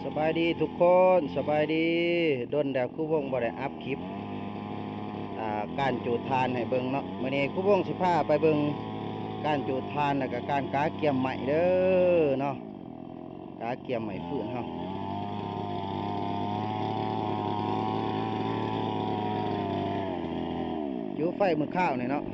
สบายดีทุกคนสบายดีด้นแล้วคู่วงบ่ได้อัพคลิปการจูดทานให้เบิ่งเนาะมื้อนี้คู่วงสิพาไปเบิ่งการจูดทานแล้วก็การกาเกี่ยมใหม่เด้อเนาะกาเกี่ยมใหม่ฟืนเฮาอยู่ไฟมือข้าวนี่เนาะ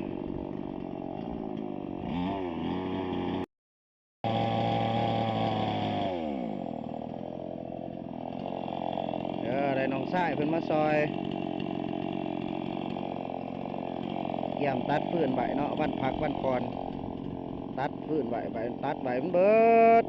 ได้น้องชายเพิ่นมาซอยเกี่ยมตัดฟืนใบเนาะวันพักวันก่อนตัดฟืนใบตัดใบมันเบิด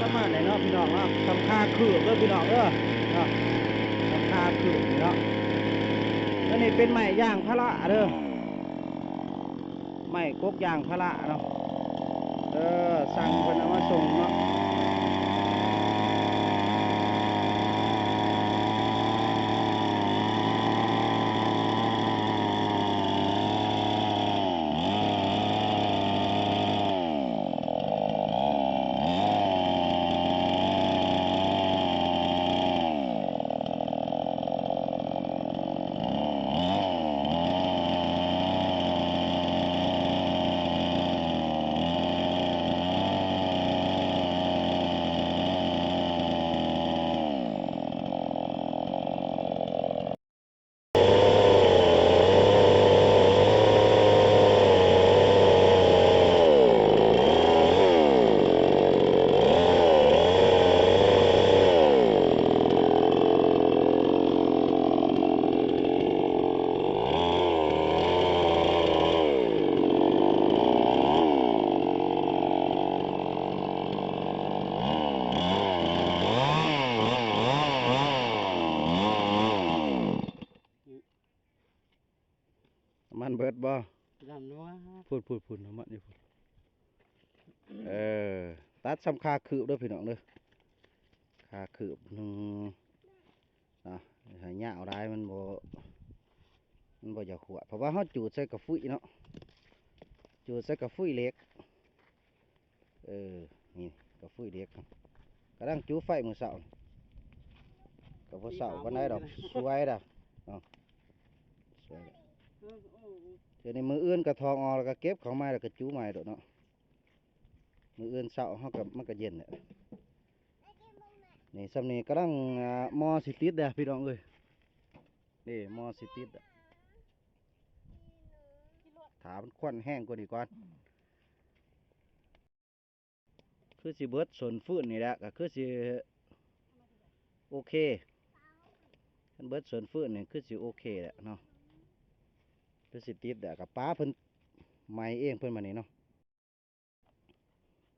ประมาณไหนเนาะพี่น้องเนาะทำค่าคืบเด้อพี่น้องเนาะทำค่าคืบเนาะแล้วนี่เป็นไม้ย่างพระเด้อไม้กกย่างพระเนาะสั่งเพิ่นเอามาส่งเนาะมันเบิดบ่ดำนัวพูดน้ำมันอยู่พูดตัดสำคาคืบด้วยพี่น้องเด้อคาคืบหนึ่งนะให้ยาวได้มันบ่จะขวดเพราะว่าเขาจูดใส่กระฟุ้ยเนาะจูดใส่กระฟุ้ยเล็กนี่กระฟุ้ยเล็กกระดังจูไฟมือเสากับพอเสาวันไหนดอกสวยดอกสวยเดี๋ยวนี้มืออื่นกระทองออกแล้วก็เก็บของไม้แล้วก็จูไม้ดอกเนาะมืออื่นเสาเขากับมันก็เย็นเนี่ยนี่สำนีกระดังมอสิติดเด้อพี่น้องเอ้ยนี่มอสิติดถามมันควันแห้งกว่านี้ก่อน คือสิเบิดสนฟื้นนี่แหละก็คือสิโอเคคันเบิดสนฟื้นนี่คือสิโอเคแหละเนาะคือสิติดแหละกับป้าเพิ่นไม้เองเพิ่นมานี่เนาะ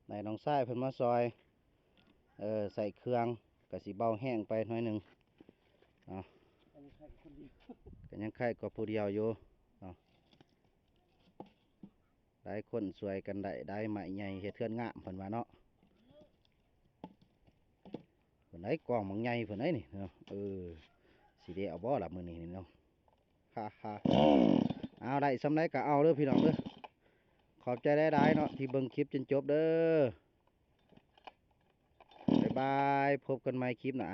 ในน้องทรายเพิ่นมาซอยใส่เครื่องก็สิเบาแห้งไปหน่อยหนึ่งเนาะก็ยังไข่ก็ผู้เดียวอยู่เนาะได้คนสวยกันได้ไม้ใหญ่เฮ็ดเทือนงามเพิ่นว่าเนาะเพิ่นได้กล้องมังใหญ่เพิ่นได้นี่เนาะสิได้เอาบ่ล่ะมื้อนี้นี่เนาะฮ่าฮ่าเอาได้สำไรก็เอาเด้อพี่น้องเด้อขอบใจได้เนาะที่เบิ่งคลิปจนจบเด้อบ๊ายบายพบกันใหม่คลิปหน้า